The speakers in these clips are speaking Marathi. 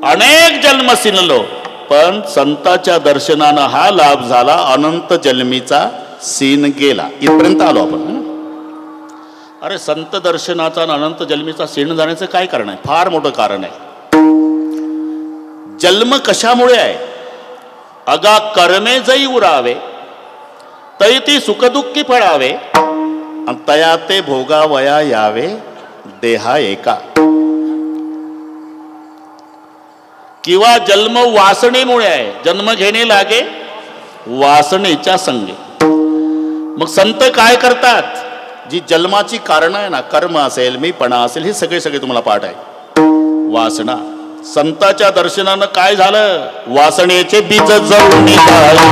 अनेक जन्म सिनलो, पण संताच्या दर्शनानं हा लाभ झाला, अनंत जन्मीचा सीन गेला. इथपर्यंत आलो आपण. अरे संत दर्शनाचा आणि अनंत जन्मीचा सीन जाण्याचं काय कारण आहे? फार मोठं कारण आहे. जन्म कशामुळे आहे? अगा कर्मे जई उरावे, तै ती सुखदुःखी फळावे, आणि तया ते भोगावया यावे देहा एका. किंवा जन्म वासनेमुळे आहे. जन्म घेणे लागे वासनेच्या संगे. मग संत काय करतात? जी जन्माची कारण आहे ना, कर्म असेल, मीपणा असेल, हे सगळे तुम्हाला पाठ आहे. वासना. संताच्या दर्शनानं काय झालं? वासनेचे बीज जळून निघाले.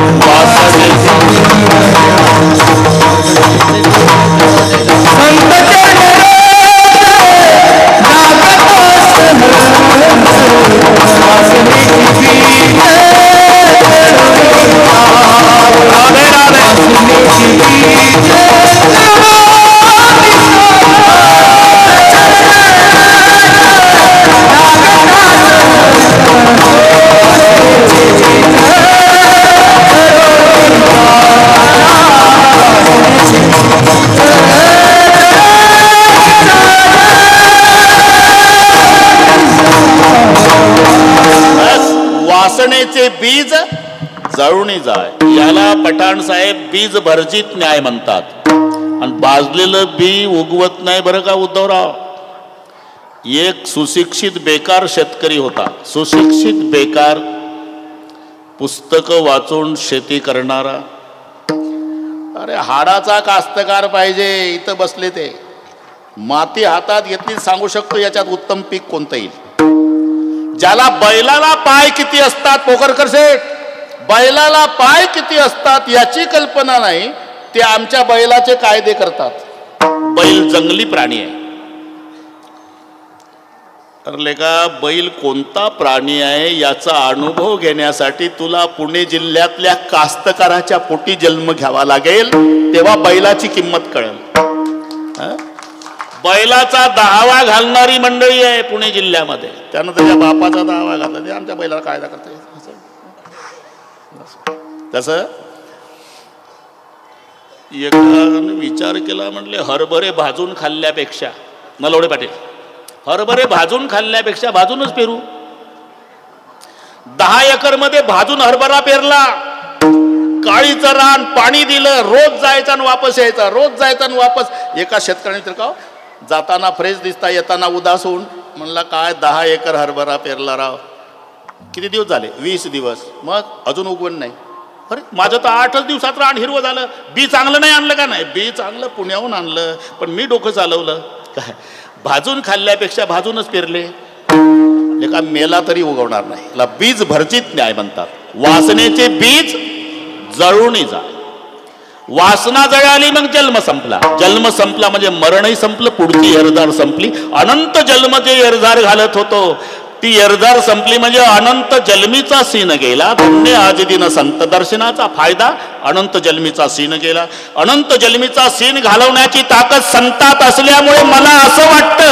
वासनेचे बीज जळून जाय. याला पठाण साहेब बीज भर्जित न्याय म्हणतात. आणि बाजलेलं बी उगवत नाही बरं का उद्धवराव. एक सुशिक्षित बेकार शेतकरी होता. सुशिक्षित बेकार, पुस्तकं वाचून शेती करणारा. अरे हाडाचा कास्तकार पाहिजे. इथं बसले ते माती हातात घेतली, सांगू शकतो याच्यात उत्तम पीक कोणतं येईल. ज्याला बैलाला पाय किती असतात, पोकरकर शेठ, बैलाला पाय किती असतात याची कल्पना नाही, ते आमच्या बैलाचे कायदे करतात. बैल जंगली प्राणी आहे. ठरले का? बैल कोणता प्राणी आहे याचा अनुभव घेण्यासाठी तुला पुणे जिल्ह्यातल्या कास्तकाराच्या पोटी जन्म घ्यावा लागेल, तेव्हा बैलाची किंमत कळेल. बैलाचा दहावा घालणारी मंडळी आहे पुणे जिल्ह्यामध्ये. त्यानं त्याच्या बापाचा दहावा घातला, ते आमच्या बैलाला कायदा करता येईल. तसं एकाने विचार केला, म्हणले हरभरे भाजून खाल्ल्यापेक्षा, नलवडे पाटील, हरभरे भाजून खाल्ल्यापेक्षा भाजूनच पेरू. 10 एकर मध्ये भाजून हरभरा पेरला, काळीचं रान, पाणी दिलं, रोज जायचा आणि वापस यायचा, रोज जायचा आणि वापस. एका शेतकऱ्याने तर का जाताना फ्रेश दिसता, येताना उदास होऊन म्हणला, काय 10 एकर हरभरा पेरला राव. किती दिवस झाले? 20 दिवस. मग अजून उगवण नाही. अरे माझं तर 8च दिवसात रान हिरवं झालं. बी चांगलं नाही आणलं का? नाही, बी चांगलं पुण्याहून आणलं, पण मी डोकं चालवलं. काय भाजून खाल्ल्यापेक्षा भाजूनच पेरले. एका मेला तरी उगवणार नाही. याला बीज भर्जित न्याय म्हणतात. वासनेचे बीज जळून जा. वासना जळाली मग जन्म संपला. जन्म संपला म्हणजे मरणही संपलं, पुढची एरदार संपली. अनंत जन्म जे एरदार घालत होतो ती एरदार संपली म्हणजे अनंत जन्मीचा सीन गेला. धन्य आज दिन संत दर्शनाचा फायदा. अनंत जन्मीचा सीन गेला. अनंत जन्मीचा सीन घालवण्याची ताकद संतात असल्यामुळे मला असं वाटतं,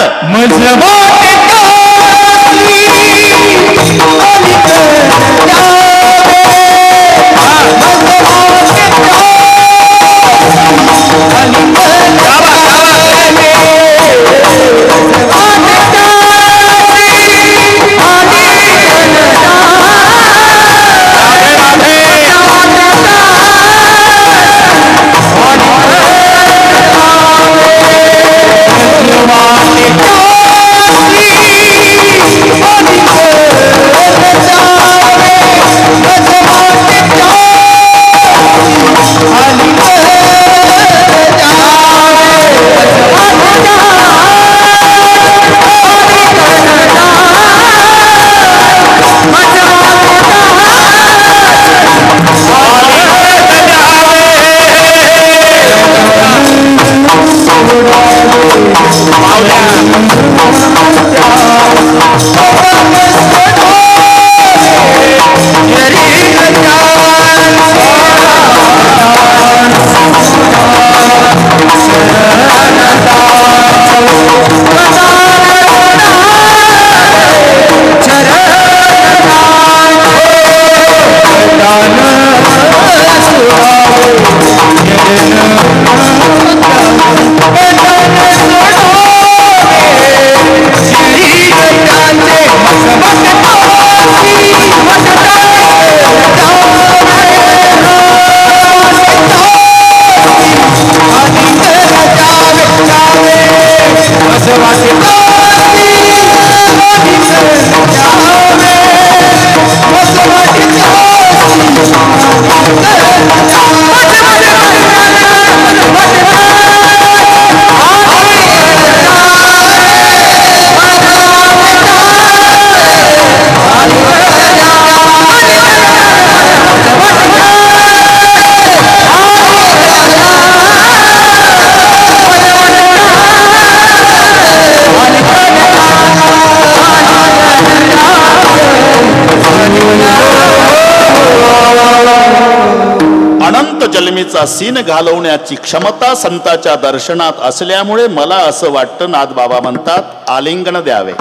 जन्मीचा सीन घालवण्याची क्षमता संताच्या दर्शनात असल्यामुळे मला असं वाटतं, नाथबाबा म्हणतात, आलिंगन द्यावे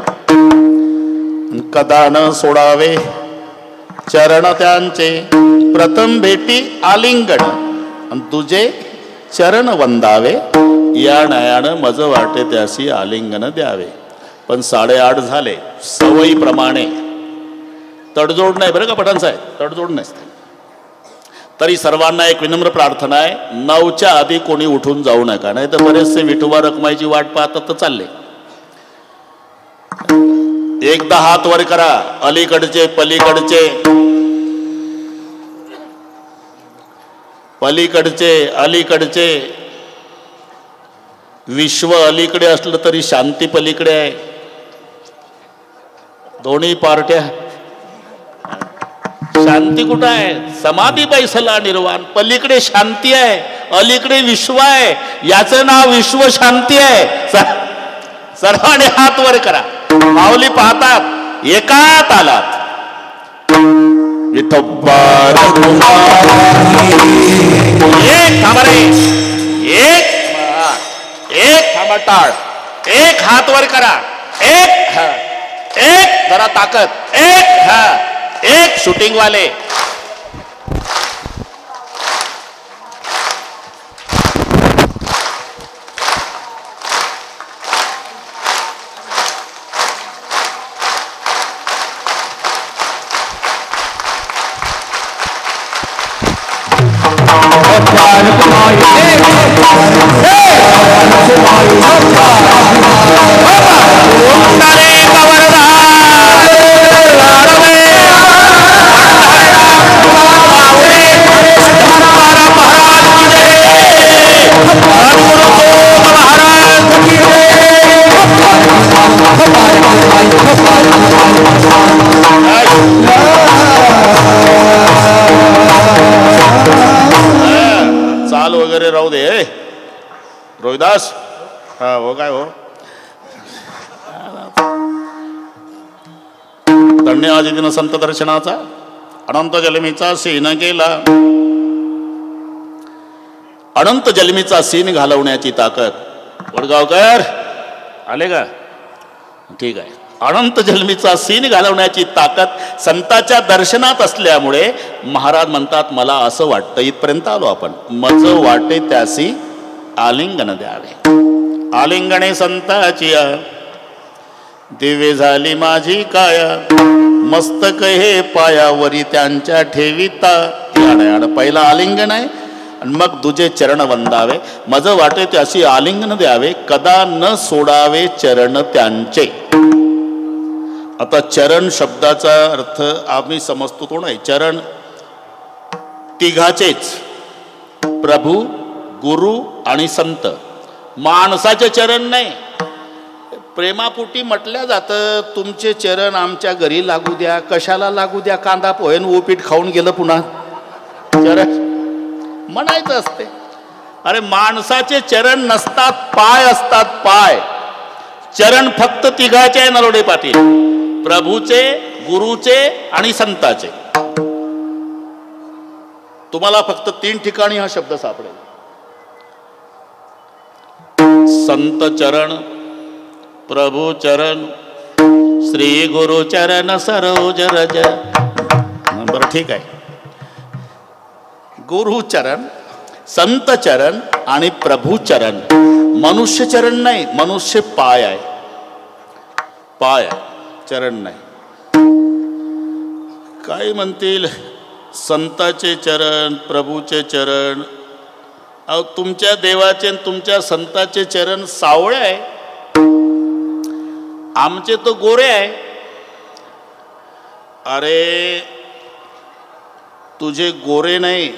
कदा न सोडावे चरण त्यांचे, प्रथम भेटी आलिंगन आणि तुझे चरण वंदावे, या नयानं मज वाटे त्यासी आलिंगन द्यावे. पण 8:30 झाले. सवयीप्रमाणे तडजोड नाही बरं का पठाण साहेब, तडजोड नसते. तरी सर्वांना एक विनम्र प्रार्थना आहे, 9च्या आधी कोणी उठून जाऊ नका, नाही तर बरेचसे विठोबा रखमाईची वाट पाहतात तर चालले. एकदा हात वर करा, अलीकडचे पलीकडचे, पलीकडचे अलीकडचे. विश्व अलीकडे असलं तरी शांती पलीकडे आहे. दोन्ही पार्ट्या. शांती कुठं आहे? समाधी बैसला निर्वाण. पलीकडे शांती आहे, अलीकडे विश्व आहे. याचं नाव विश्व शांती आहे. सर्वांनी हात वर करा. माऊली पाहतात, एका तालात विठोबा एक थांबा रे, एक थांबा, टाळ, एक हात वर करा, एक जरा ताकद, एक शूटिंग वाले. चाल वगैरे राहू दे रोहिदास. हा हो, काय हो, धन्य आजी दिन संत दर्शनाचा, अनंत जलमीचा सीन गेला. अनंत जलमीचा सीन घालवण्याची ताकद. वडगावकर आले का? ठीक आहे. अनंत जन्मीचा सीन घालवण्याची ताकद संताच्या दर्शनात असल्यामुळे महाराज म्हणतात, मला असं वाटतं, इथपर्यंत आलो आपण, मज वाटे त्यासी आलिंगन द्यावे. आलिंगणे संताची दिव्य झाली माझी काया, मस्तक हे पायावरी त्यांच्या ठेविता. पहिला आलिंगन आहे आणि मग तुझे चरण वंदावे, मज वाटे त्यासी आलिंगन द्यावे, कदा न सोडावे चरण त्यांचे. आता चरण शब्दाचा अर्थ आम्ही समजतो तो नाही. चरण तिघाचेच, प्रभू, गुरु आणि संत. माणसाचे चरण नाही. प्रेमापोटी म्हटल्या जातं, तुमचे चरण आमच्या घरी लागू द्या. कशाला लागू द्या? कांदा पोहेन उपीट खाऊन गेलं पुन्हा चरण म्हणायचं असते. अरे माणसाचे चरण नसतात, पाय असतात, पाय. चरण फक्त तिघाचे आहे नरोडे पाटील, प्रभूचे, गुरुचे आणि संताचे. तुम्हाला फक्त 3 ठिकाणी हा शब्द सापडेल. संत चरण, प्रभू चरण, श्री गुरु चरण सरोज रज. बरं ठीक आहे. गुरु चरण, संत चरण आणि प्रभू चरण. मनुष्य चरण नाही, मनुष्य पाय आहे, पाय आहे, चरण नाही. काय म्हणतील, संताचे चरण, प्रभूचे चरण. अहो तुमच्या देवाचे तुमच्या संताचे चरण सावळे आहे, आमचे तो गोरे आहे. अरे तुझे गोरे नाही,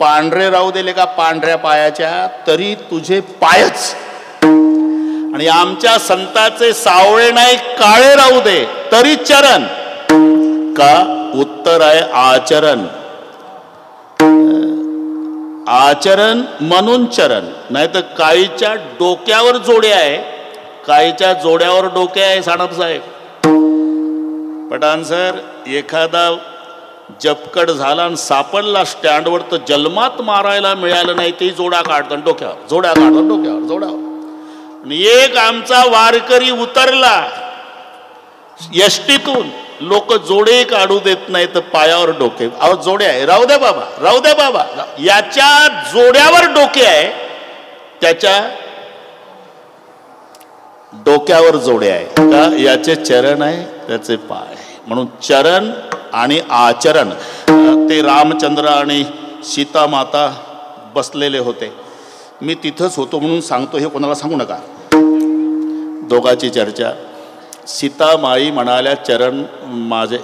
पांढरे राहू दिले का पांढऱ्या पायाच्या, तरी तुझे पायच. आणि आमच्या संताचे सावळे नाही, काळे राहू दे तरी चरण. का? उत्तर आहे आचरण. आचरण म्हणून चरण. नाही तर काळीच्या डोक्यावर जोडे आहे, काळीच्या जोड्यावर डोके आहे. साणप साहेब, पठाण सर, एखादा जपकड झाला आणि सापडला स्टँडवर तर जन्मात मारायला मिळालं नाही ते जोडा काढतो डोक्यावर, जोड्या काढतो डोक्यावर, जोडावर. एक आमचा वारकरी उतरला एसटीतून, लोक जोडे काढू देत नाही तर पायावर डोके. अहो जोडे आहे, राहू द्या बाबा, राहू द्या बाबा. याच्या जोड्यावर डोके आहे, त्याच्या डोक्यावर जोडे आहे का? याचे चरण आहे, त्याचे पाय. म्हणून चरण आणि आचरण. ते रामचंद्र आणि सीता माता बसलेले होते. मी तिथंच होतो म्हणून सांगतो, हे कोणाला सांगू नका. दोघांची चर्चा. सीतामाई म्हणाल्या चरण माझे.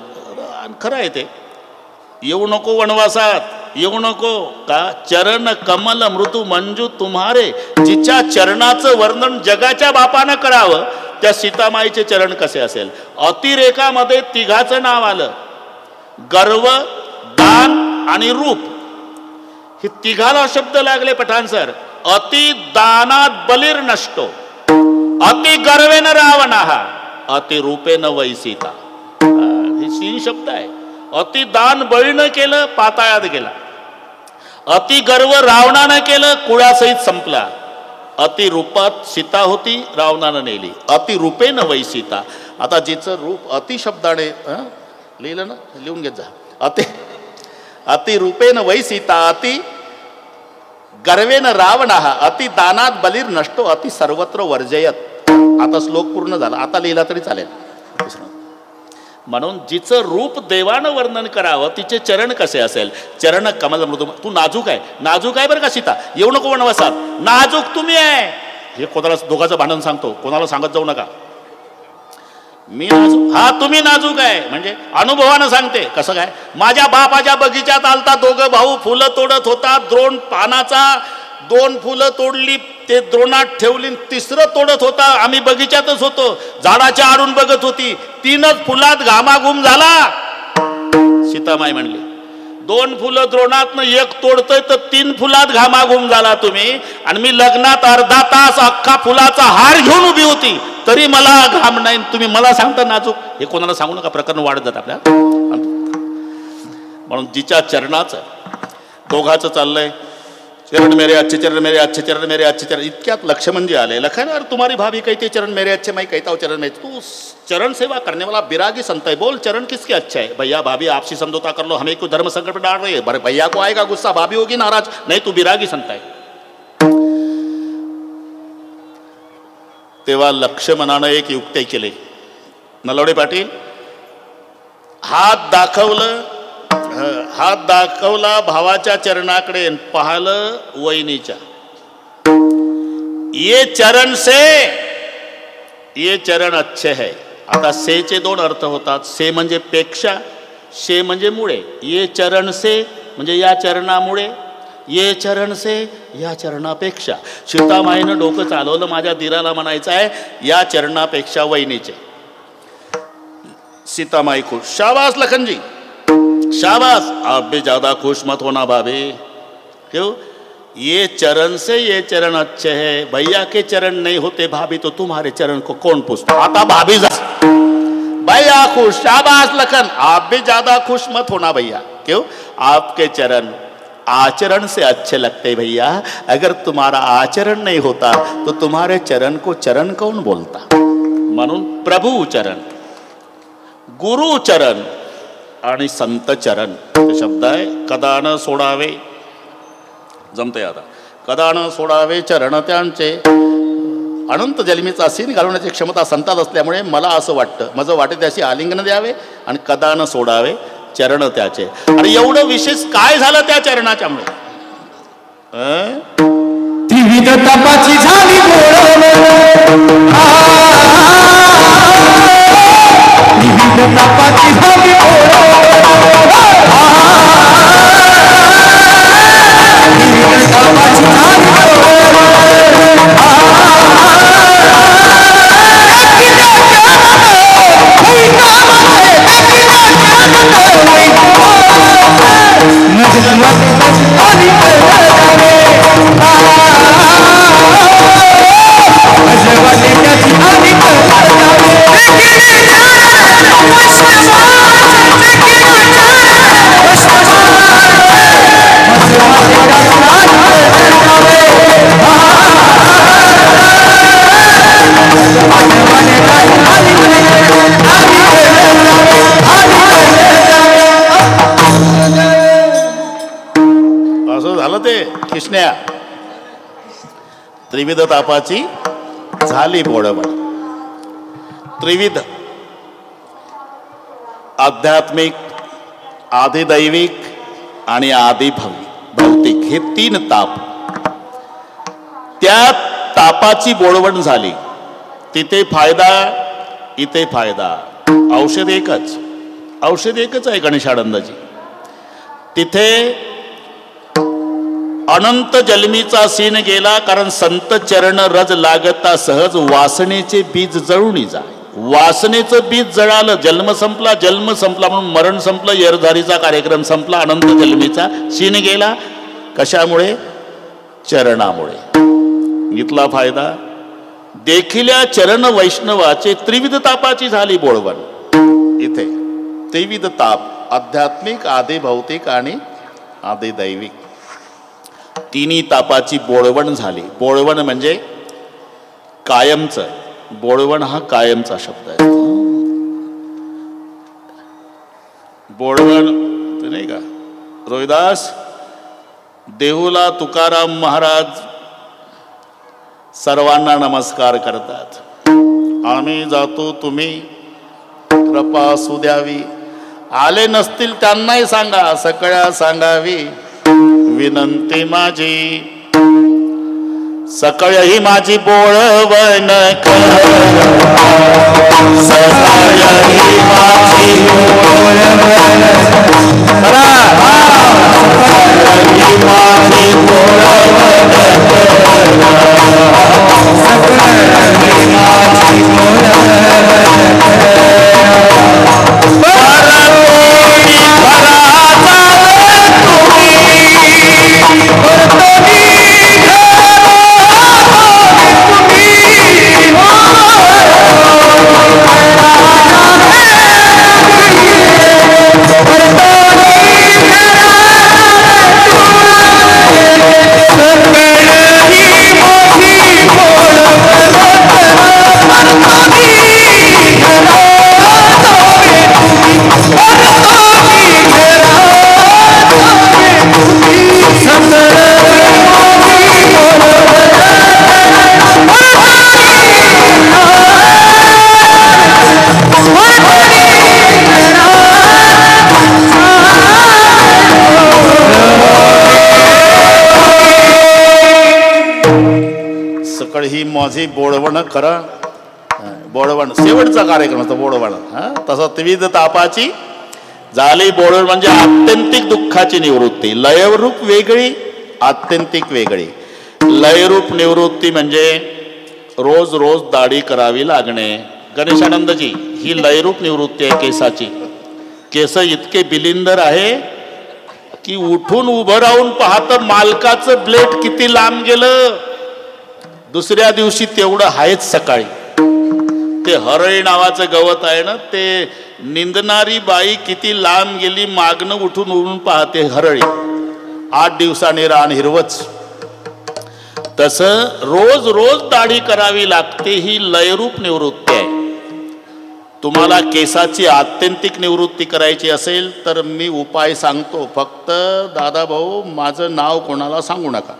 खरं आहे ते, येऊ नको वनवासात, येऊ नको का? चरण कमल मृदू मंजू तुम्हारे. जिच्या चरणाचं वर्णन जगाच्या बापानं करावं, त्या सीतामाईचे चरण कसे असेल? अतिरेकामध्ये तिघाचं नाव आलं, गर्व, दान आणि रूप. हे तिघाला शब्द लागले पठाण सर. अति दानात बलिर नष्टो, अति गर्वेन रावणा, अति रूपेन वै सीता. हे 3 शब्द आहे. अति दान बळीनं केलं, पाताळात गेला. अति गर्व रावणानं केलं, कुळासहित संपला. अति रूपात सीता होती, रावणानं नेली. अति रूपेन वै सीता. आता जिचं रूप अति शब्दाने लिहिलं ना, लिहून घेत जा. अति रूपेन वै सीता, अति गर्वेन रावण, अति दानात बलिर नष्टो, अति सर्वत्र वर्जयत. आता श्लोक पूर्ण झाला, आता लिहिला तरी चालेल. म्हणून जिचं रूप देवानं वर्णन करावं, तिचे चरण कसे असेल? चरण कमल मृदू. तू नाजूक आहे, नाजूक आहे बरं का सीता, येऊ नको वनवासात, नाजूक तुम्ही आहे. हे कोणाला, दोघांचं भांडण सांगतो, कोणाला सांगत जाऊ नका. मी नाजूक, हा तुम्ही नाजूक आहे. म्हणजे अनुभवानं सांगते. कसं काय? माझ्या बापाच्या बगीच्यात आलता, दोघं भाऊ फुलं तोडत होता. द्रोण पानाचा 2 फुलं तोडली, ते द्रोणात ठेवली, 3रं तोडत होता. आम्ही बगीच्यातच होतो, झाडाच्या आडून बघत होती. 3च फुलात घामाघूम झाला. सीतामाई म्हणली 2 फुलं द्रोणातनं 1 तोडतोय तर 3 फुलात घामाघूम झाला तुम्ही. आणि मी लग्नात अर्धा तास अख्खा फुलाचा हार घेऊन उभी होती, तरी मला घाम नाही, तुम्ही मला सांगता नाजूक. हे कोणाला सांगू नका, प्रकरण वाढत जात आपल्या. म्हणून जिच्या चरणाचं, दोघाचं चाललंय, चरण मेरे अच्छे चरण मेरे अच्छे चरण मेरे अच्छे चरण. इतक्यात लक्ष्मण जी आले. लखन यार तुम्हारी भाभी कहती है चरण मेरे अच्छे, मैं कहता हूँ चरण मेरे. तू चरण सेवा करने वाला बिरागी संत है, बोल चरण किसके अच्छे है? भैया भाभी आपसी समझौता कर लो, हमें कोई धर्म संकट में डाल रही है. भैया को आएगा गुस्सा, भाभी होगी नाराज. नहीं, तू बिरागी संत है. तेव्हा लक्ष्मणानं एक युक्ती केली. नलवडे पाटील हात दाखवला भावाच्या चरणाकडे, पाहिलं वहिनीच्या. ये चरण से, ये चरण अच्छे है. आता सेचे 2 अर्थ होतात. से म्हणजे पेक्षा, शे म्हणजे मुळे. ये चरण से म्हणजे या चरणामुळे, ये चरण से या चरणापेक्षा. सीतामाईनं डोकं चालवलं, माझ्या दिराला म्हणायचं आहे या चरणापेक्षा वहिनीचे. सीतामाई खुश. शाबास लखनजी, शाबास. आप भी ज्यादा खुश मत होना भाभी. क्यों? ये चरण से ये चरण अच्छे है. भैया के चरण नहीं होते भाभी तो तुम्हारे चरण को कौन पूछता? आता भाभी भैया खुश. शाबास लखन, आप भी ज्यादा खुश मत होना भैया. क्यों? आपके चरण आचरण से अच्छे लगते भैया. अगर तुम्हारा आचरण नहीं होता तो तुम्हारे चरण को चरण कौन बोलता? म्हणून प्रभू चरण, गुरु चरण आणि संत चरण हे शब्द आहे. कदा न सोडावे, जमते आता. कदा न सोडावे चरण त्यांचे. अनंत जन्मीचा सीन घालवण्याची क्षमता संतात असल्यामुळे मला असं वाटतं, माझं वाटे त्याशी आलिंगन द्यावे आणि कदा न सोडावे चरण त्याचे. आणि एवढं विशेष काय झालं त्या चरणाच्यामुळे? त्रिविध तपाची झाली त्रिविध तपाची झाली कृष्ण्या त्रिविध तापाची झाली बोळवण. त्रिविध आध्यात्मिक, आदिदैविक आणि आदि भौतिक हे 3 ताप. त्या तापाची बोळवण झाली. तिथे फायदा, इथे फायदा. औषध एकच आहे गणेशानंदजी. तिथे अनंत जन्मीचा सीन गेला, कारण संत चरण रज लागता सहज वासनेचे बीज जळून जाय. वासनेचं बीज जळालं, जन्म संपला म्हणून मरण संपलं, येरधारीचा कार्यक्रम संपला, अनंत जन्मीचा सीन गेला. कशामुळे? चरणामुळे. इथला फायदा. देखिल्या चरण वैष्णवाचे त्रिविध तापाची झाली बोळवण. इथे त्रिविध ताप, आध्यात्मिक, आदि भौतिक आणि आदि दैविक, 3 तापाची बोळवण झाली. बोळवण म्हणजे कायमचं. बोळवण हा कायमचा शब्द आहे. बोळवण नाही का? रोहिदास देहूला तुकाराम महाराज सर्वांना नमस्कार करतात. आम्ही जातो, तुम्ही कृपा असू द्यावी. आले नसतील त्यांनाही सांगा, सगळ्या सांगावी विनंती माझी. सकळ ही माझी बोळवण कर, सकळ ही माझी बोळवण करा, सकळ ही माझी बोळवण ही माझी बोळवण करा. बोळवण शेवटचा कार्यक्रम होता बोळवण. तसं त्रिविध तापाची झाली बोळवण म्हणजे आत्यंतिक दुःखाची निवृत्ती. लयरूप वेगळी, आत्यंतिक वेगळी. लयरूप निवृत्ती म्हणजे रोज रोज दाढी करावी लागणे. गणेशानंदजी ही लयरूप निवृत्ती आहे केसाची. केस इतके बिलिंदर आहे की उठून उभं राहून पाहतं मालकाचं ब्लेड किती लांब गेलं. दुसऱ्या दिवशी तेवढं आहेच सकाळी. ते हरळी नावाचं गवत आहे ना, ते निंदणारी बाई किती लांब गेली, मागणं उठून उभून पाहते हरळी. 8 दिवसांनी रान हिरवच. तसं रोज रोज दाढी करावी लागते. ही लयरूप निवृत्ती आहे. तुम्हाला केसाची आत्यंतिक निवृत्ती करायची असेल तर मी उपाय सांगतो. फक्त दादा भाऊ माझं नाव कोणाला सांगू नका.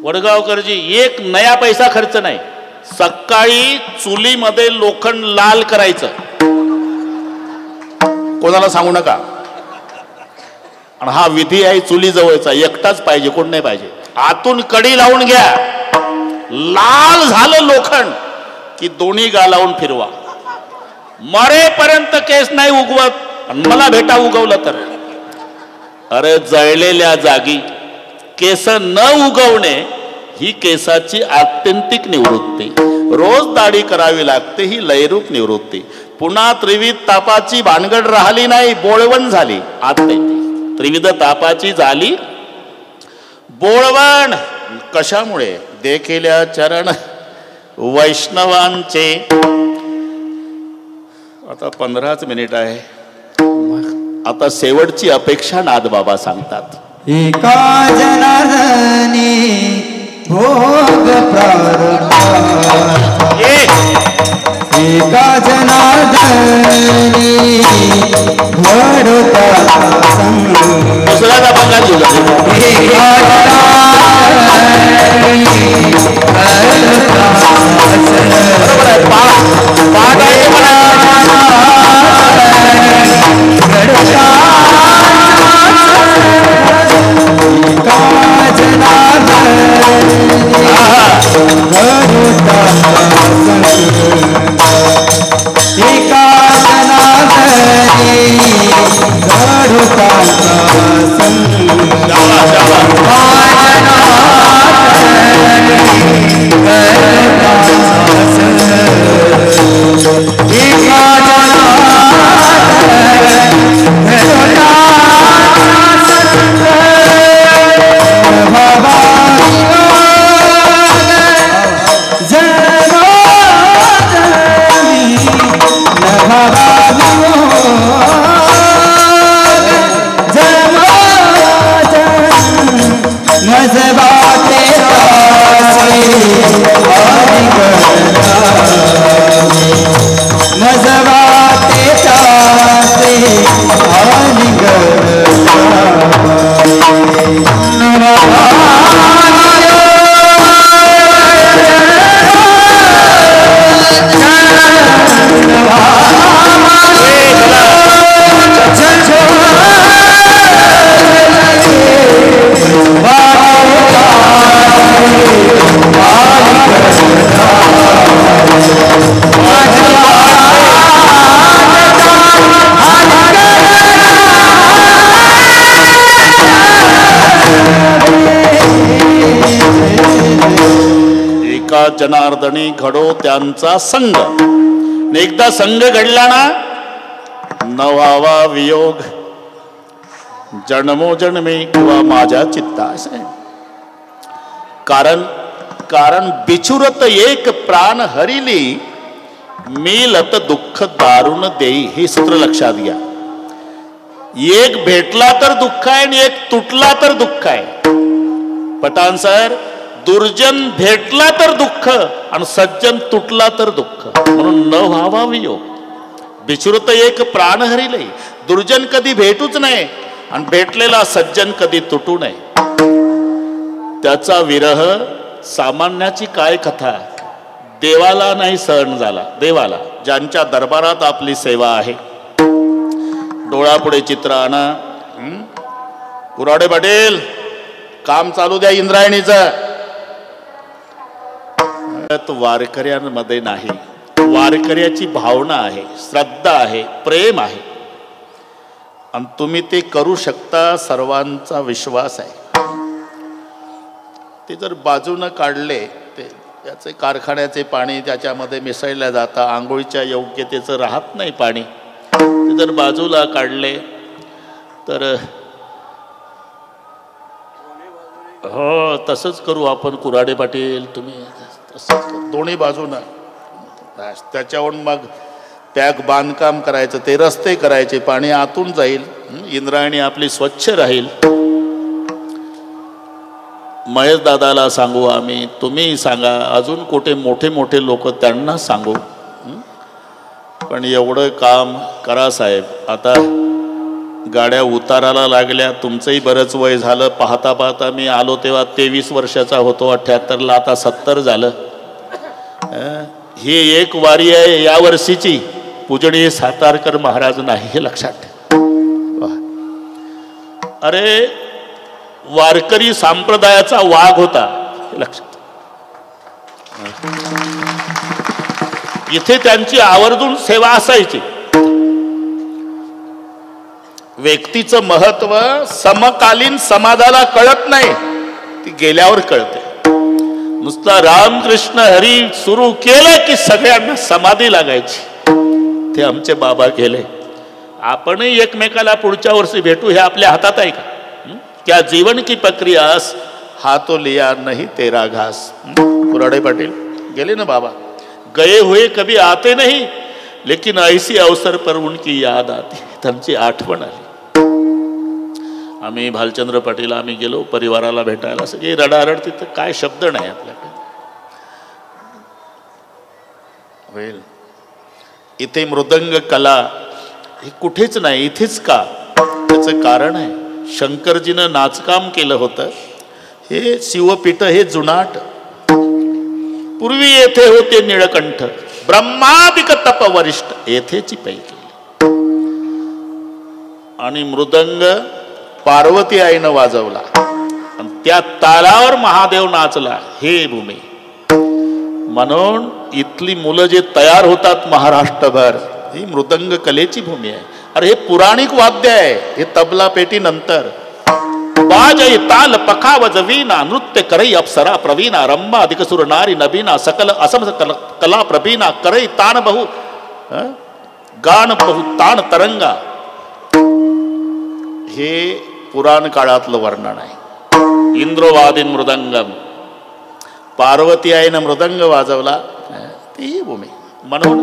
वडगावकरजी 1 नया पैसा खर्च नाही. सकाळी चुलीमध्ये लोखंड लाल करायचं, कोणाला सांगू नका. आणि हा विधी आहे चुली जवळचा, एकटाच पाहिजे, कोण नाही पाहिजे. आतून कडी लावून घ्या, लाल झालं लोखंड की दोन्ही गालावून फिरवा. मरेपर्यंत केस नाही उगवत. मला भेटा उगवलं तर अरे जळलेल्या जागी केस न उगवणे ही केसाची आत्यंतिक निवृत्ती. रोज दाढी करावी लागते, ही लयरूप निवृत्ती. पुन्हा त्रिविध तापाची भानगड राहिली नाही, बोळवण झाली. आत्यंतिक त्रिविध तापाची झाली बोळवण. कशामुळे? देखिल्या चरण वैष्णवांचे. आता 15च मिनिट आहे. आता शेवटची अपेक्षा नादबाबा सांगतात. एका जनार्दनी भोग प्रारंभ, एका जनार्दनी वडोता संग, दुसऱ्याचा पंगा एका जनार्दनी घडो त्यांचा संग. एकदा संग घडला ना न व्हावा वियोग जन्मोजन्मी किंवा माझ्या चित्तास. कारण बिछुरत एक प्राण हरिली मिलत दुःख दारुण देई. हे सूत्र लक्षात घ्या. एक भेटला तर दुःख आहे आणि एक तुटला तर दुःख आहे. पठाण सर, दुर्जन भेटला तर दुःख आणि सज्जन तुटला तर दुःख. म्हणून न व्हावा वियोग. बिछुरत एक प्राण हरिले. दुर्जन कधी भेटूच नाही आणि भेटलेला सज्जन कधी तुटू नये. त्याचा विरह सामान्याची काय कथा. देवाला नाही सहन झाला. देवाला, ज्यांच्या दरबारात आपली सेवा आहे. डोळापुढे चित्र आणा. कुराडे पाटील, काम चालू द्या इंद्रायणीचं. वारकऱ्यांमध्ये नाही. वारकऱ्याची भावना आहे, श्रद्धा आहे, प्रेम आहे आणि तुम्ही ते करू शकता. सर्वांचा विश्वास आहे. ते जर बाजूनं काढले, ते त्याचे कारखान्याचे पाणी त्याच्यामध्ये मिसळलं जातं. आंघोळीच्या योग्यतेचं राहत नाही पाणी. ते जर बाजूला काढले तर हो तसंच करू आपण. कुराडे पाटील, तुम्ही तसंच करू. दोन्ही बाजूनं त्याच्यावरून मग पॅक बांधकाम करायचं, ते रस्ते करायचे, पाणी आतून जाईल, इंद्रायणी आपली स्वच्छ राहील. महेश दादाला सांगू आम्ही, तुम्ही सांगा, अजून कुठे मोठे मोठे लोक त्यांना सांगू. पण एवढं काम करा साहेब. आता गाड्या उताराला लागल्या. तुमचंही बरंच वय झालं. पाहता पाहता मी आलो तेव्हा 23 वर्षाचा होतो. 78ला आता 70 झालं. ही एक वारी आहे या वर्षीची. पूजनीय सातारकर महाराज नाही, हे लक्षात ठेवा. अरे वारकरी संप्रदायाचा वाघ होता, हे लक्षात. इथे त्यांची आवर्जून सेवा असायची. व्यक्तीचं महत्व समकालीन समाजाला कळत नाही, ती गेल्यावर कळते. नुसता रामकृष्ण हरी सुरू केलं की सगळ्यांना समाधी लागायची. ते आमचे बाबा गेले. आपणही एकमेकाला पुढच्या वर्षी भेटू, हे आपल्या हातात आहे का? क्या जीवन की प्रक्रियास हाथों लिया नहीं तेरा घास. कुराडे पाटील गेले ना बाबा. गए हुए कभी आते नहीं, लेकिन ऐसी अवसर पर उनकी याद आती. त्यांची आठवण आली. आम्ही भालचंद्र पाटील आम्ही गेलो परिवाराला भेटायला. सगळी रडारड. तिथं काय शब्द नाही आपल्याकडे. होईल. इथे मृदंग कला हे कुठेच नाही, इथेच का? त्याचं कारण आहे, शंकरजीनं नाचकाम केलं होतं. हे शिवपीठ हे जुनाट. पूर्वी येथे होते निळकंठ, ब्रह्मादिक तप वरिष्ठ येथेची पैकी. आणि मृदंग पार्वती आईनं वाजवला आणि त्या तालावर महादेव नाचला. हे भूमी. म्हणून इथली मुलं जे तयार होतात महाराष्ट्रभर, ही मृदंग कलेची भूमी आहे. अरे हे पुराणिक वाद्य आहे. हे तबला पेटी नंतर. बाजय ताल पखावज वीणा नृत्य करई अप्सरा प्रवीणा रंभा अधिक सुर नारी नबीना सकल असम कला प्रवीणा करई तान बहु गान बहु तान तरंगा. हे पुराण काळातलं वर्णन आहे. इंद्रवादीन मृदंगम. पार्वती आईनं मृदंग वाजवला. ती भूमी. म्हणून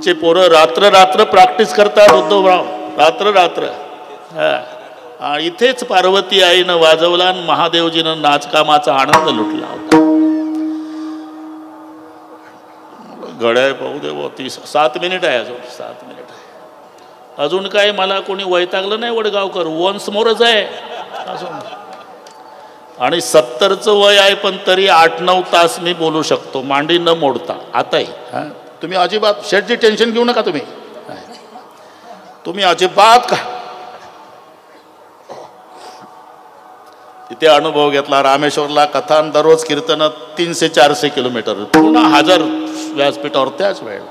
आमचे पोरं रात्र रात्र प्रॅक्टिस करतात उद्धवराव, रात्र रात्र. हा, इथेच पार्वती आईनं वाजवला आणि महादेवजीनं नाचकामाचा आनंद लुटला होता. घड्याळ पाहू दे, 7 मिनिट आहे, अजून 7 मिनिट आहे. अजून काय मला कोणी वैतागलं नाही वडगावकर, वन्स मोरच आहे अजून. आणि 70चं वय आहे, पण तरी 8-9 तास मी बोलू शकतो मांडी न मोडता आताही. हा, तुम्ही अजिबात शेठची टेन्शन घेऊ नका. तुम्ही अजिबात का इथे अनुभव घेतला. रामेश्वरला कथा, दररोज कीर्तन 300-400 किलोमीटर, पुन्हा 1000 व्यासपीठावर. त्याच वेळेला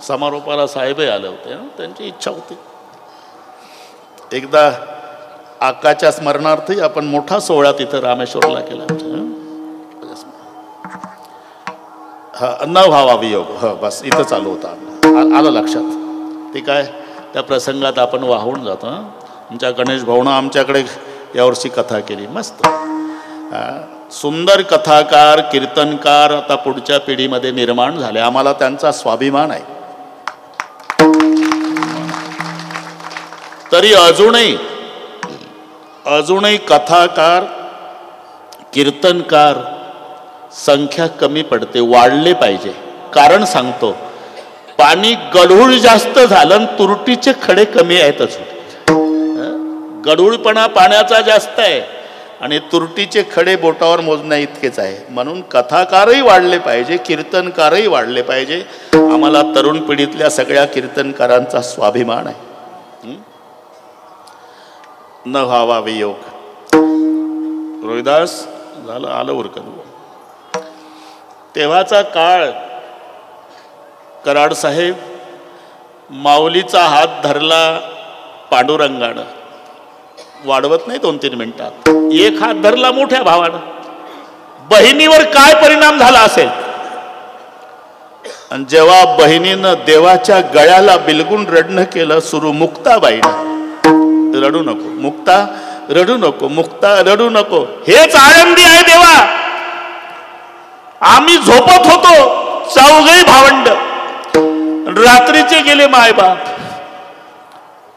समारोपाला साहेबही आले होते, त्यांची इच्छा होती. एकदा आकाच्या स्मरणार्थी आपण मोठा सोहळा तिथं रामेश्वरला केला. न व्हावा वियोग, बस इथं चालू होता. आलं लक्षात. ते काय त्या प्रसंगात आपण वाहून जातो. आमच्या गणेश भाऊनं आमच्याकडे यावर्षी कथा केली, मस्त सुंदर कथाकार, कीर्तनकार आता पुढच्या पिढीमध्ये निर्माण झाले. आम्हाला त्यांचा स्वाभिमान आहे. तरी अजूनही कथाकार, कीर्तनकार संख्या कमी पडते, वाढले पाहिजे. कारण सांगतो, पाणी गढूळ जास्त झालं आणि तुरटीचे खडे कमी आहेत. अजून गढूळपणा पाण्याचा जास्त आहे आणि तुरटीचे खडे बोटावर मोजण्या इतकेच आहे. म्हणून कथाकारही वाढले पाहिजे, कीर्तनकारही वाढले पाहिजे. आम्हाला तरुण पिढीतल्या सगळ्या कीर्तनकारांचा स्वाभिमान आहे. न व्हावा वियोग. रोहिदास झालं, आलं उरकन. तेव्हाचा काळ, कराड साहेब माऊलीचा हात धरला पांडुरंगानं, वाढवत नाही 2-3 मिनिटात. एक हात धरला मोठ्या भावानं. बहिणीवर काय परिणाम झाला असेल. आणि जेव्हा बहिणीनं देवाच्या गळ्याला बिलगून रडणं केलं सुरू, मुक्ताबाईनं, रडू नको मुक्ता, रडू नको मुक्ता, रडू नको, हेच आनंदी आहे देवा. आम्ही झोपत होतो 4घे भावंड, रात्रीचे गेले मायबाप.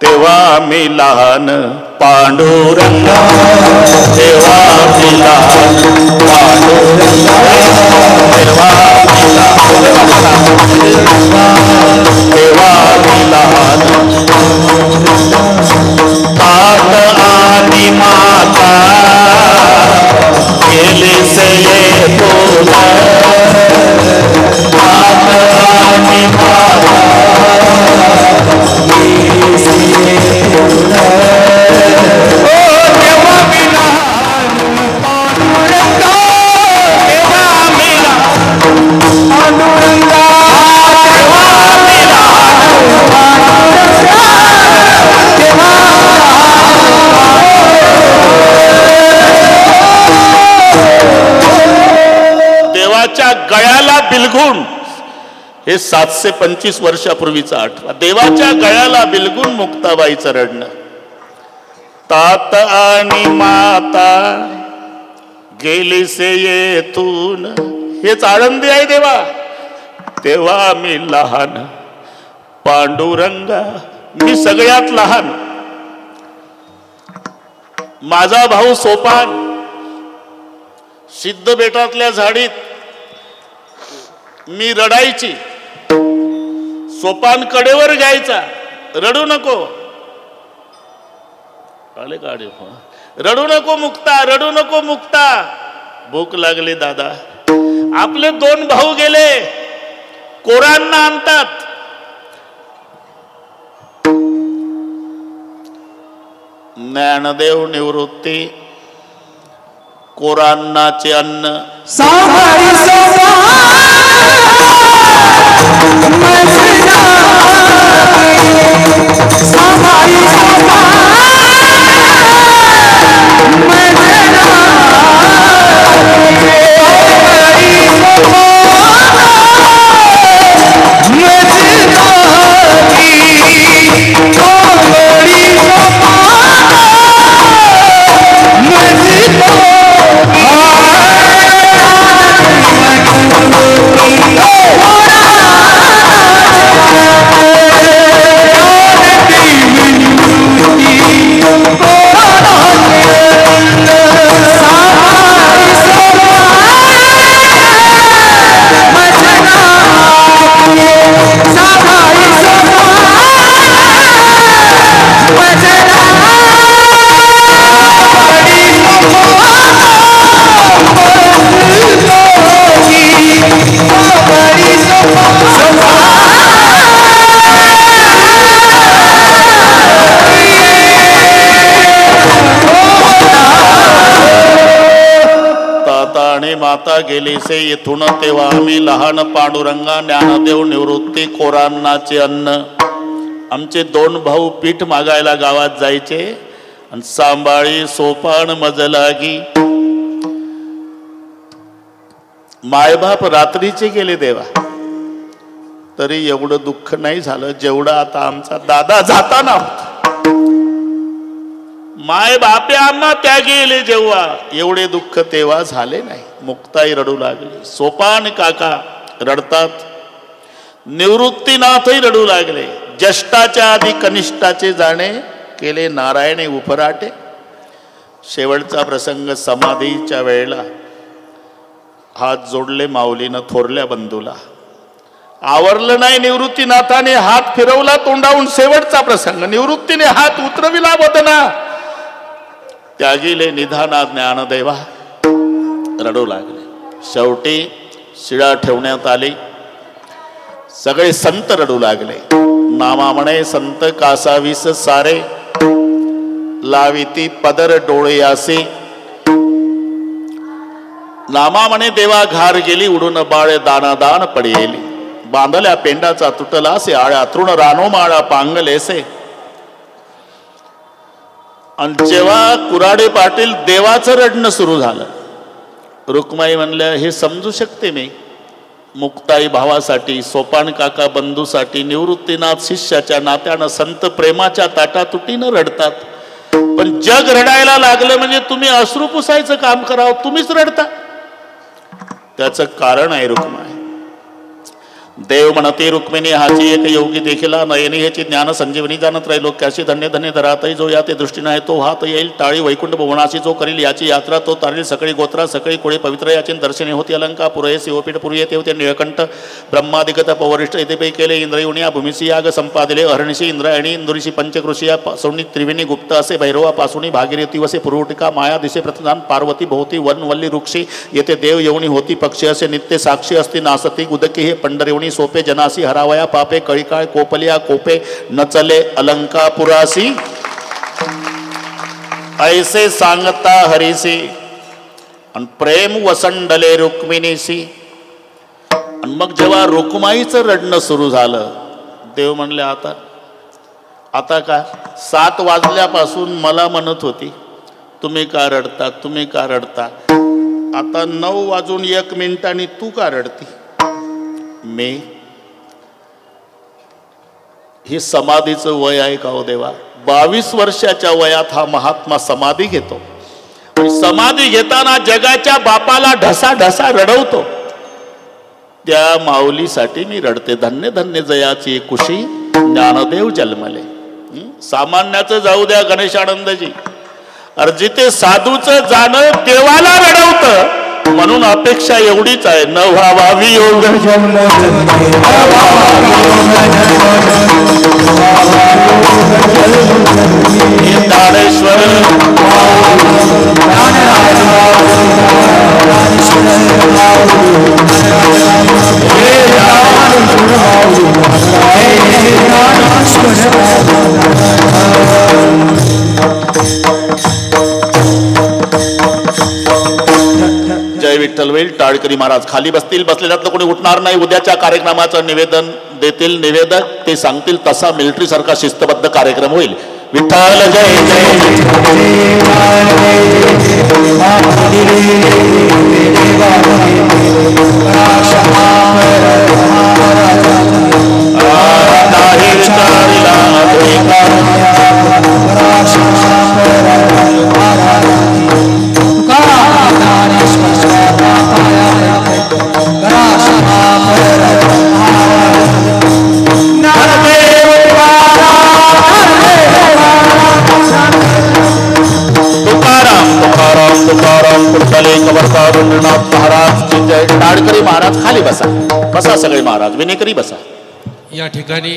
तेव्हा मी लहान पांडुरंगा, तेव्हा मी लहान पांडुरंगा, तेव्हा मी लहान. तात आणि माता गेले से बोला, तात आणि माता गेले से बोला. तेव्हा मी लहान पांडुरंगा, तेव्हा मी लहान पांडुरंगा, तेव्हा मी लहान पांडुरंगा, तेव्हा देवाच्या गळ्याला बिलगून, हे 725 वर्षापूर्वीचा आठवा. देवाच्या गळ्याला बिलगून मुक्ताबाईचं रडणं. तात आणि माता गेली से येथून, हेच आनंदी आहे देवा. तेव्हा मी लहान पांडुरंगा, मी सगळ्यात लहान. माझा भाऊ सोपान सिद्ध बेटातल्या झाडीत मी रडायची, सोपान कडेवर घ्यायचा, रडू नको, आले गाडी, रडू नको मुक्ता, रडू नको मुक्ता. भूक लागली दादा. आपले 2 भाऊ गेले, कोरांना आणतात. ज्ञानदेव निवृत्ती, कोरांनाचे अन्न. सामारी माता गेलीसे येथून तेव्हा आम्ही लहान पांडुरंगा ज्ञानदेव निवृत्ती कोरांनाचे अन्न. आमचे 2 भाऊ पीठ मागायला गावात जायचे आणि सांभाळी सोपान मज लागी. मायबाप रात्रीचे गेले देवा, तरी एवढं दुःख नाही झालं जेवढं आता आमचा दादा जाताना होता. माय बापे आम्हा त्या गेले जेव्हा एवढे दुःख तेव्हा झाले नाही. मुक्ताई रडू लागली, सोपान काका रडतात, निवृत्तीनाथही रडू लागले. ज्येष्ठाच्या आधी कनिष्ठाचे जाणे केले नारायणे उपराटे. शेवटचा प्रसंग समाधीच्या वेळेला हात जोडले माऊलीनं थोरल्या बंधूला. आवरलं नाही निवृत्तीनाथाने हात फिरवला तोंडावून. शेवटचा प्रसंग निवृत्तीने हात उतरविला वदना. त्यागीले निधाना ज्ञानदेवा रडू लागले. शेवटी शिळा ठेवण्यात आली. सगळे संत रडू लागले. नामा म्हणे संत कासावीस सारे लाविती पदर डोळे असे. नामा म्हणे देवा घार गेली उडून बाळे दानादान पडेली. बांधल्या पेंडाचा तुटला से आळ्या तृण रानो माळा पांगलेसे. आणि जेव्हा कुराडे पाटील देवाचं रडणं सुरू झालं, रुक्माई म्हणल्या हे समजू शकते मी, मुक्ताई भावासाठी, सोपान काका बंधूसाठी, निवृत्तीनाथ शिष्याच्या नात्यानं संत प्रेमाच्या ताटातुटीनं रडतात. पण जग रडायला लागलं म्हणजे तुम्ही अश्रू पुसायचं काम करावं, तुम्हीच रडता. त्याचं कारण आहे रुक्माई. देव म्हणते रुक्मिणी हाची एक योगी देखिला नयनी ह्याची ज्ञान संजीवनी जाणत राहिलो. कॅशी धन्य धन्य धरातही जो या ते दृष्टीने आहे तो हात येईल. टाळी वैकुंठ भुवनाशी जो करील याची यात्रा तो तारील. सकाळी गोत्रा सकाळी कोळी पवित्र याची दर्शने होती अलंका पुरये शिवपीठ पुरी येते होते निळकंठ ब्रह्मादिगत पवरिष्ठ येथे केले इंद्रयुनी या भूमिशी याग संपादिले. अहर्निशी इंद्रायणी इंदुरीशी पंचकृषी या सोनी त्रिवेणी गुप्त असे भैरवापासून भागीरथी वसे पुरुटिका माया दिसे प्रथदान पार्वती भोवती वनवल्ली वृक्षी येथे देव येऊनी होती पक्षी असे नित्य साक्षी असती नासती गुदकी हे पंढरवणी सोपे जनासी हरावया पापे कळिकाळ कोपलिया कोपे नचले अलंकापुरासी. ऐसे सांगता हरीसी आणि प्रेम वसंडले रुक्मिणीसी. आणि मग जेव्हा रुक्माईचं रडणं सुरू झालं, देव म्हणले आता का 7 वाजल्यापासून मला म्हणत होती तुम्ही का रडता तुम्ही का रडता. आता 9 वाजून 1 मिनिटांनी तू का रडती. मी हे समाधीचं वय आहे का हो देवा. 22 वर्षाच्या वयात हा महात्मा समाधी घेतो. समाधी घेताना जगाच्या बापाला ढसा ढसा रडवतो. त्या माऊलीसाठी मी रडते. धन्य धन्य जयाची कुशी ज्ञानदेव जन्मले. सामान्याचं जाऊ द्या गणेशानंदजी, अर्जिते साधूचं जाणं देवाला रडवतं. म्हणून अपेक्षा एवढीच आहे, न व्हावा योग दानेश्वर जय विठ्ठल. वेल टाळकरी महाराज खाली बसतील. बसलेल्यातलं कोणी उठणार नाही. उद्याच्या कार्यक्रमाचं निवेदन देतील निवेदक, ते सांगतील तसा मिलिटरी सारखा शिस्तबद्ध कार्यक्रम होईल. विठ्ठल जय जय. महाराज जय. टाळकरी महाराज खाली बसा. बसा सगळे महाराज. विनेकरी बसा. या ठिकाणी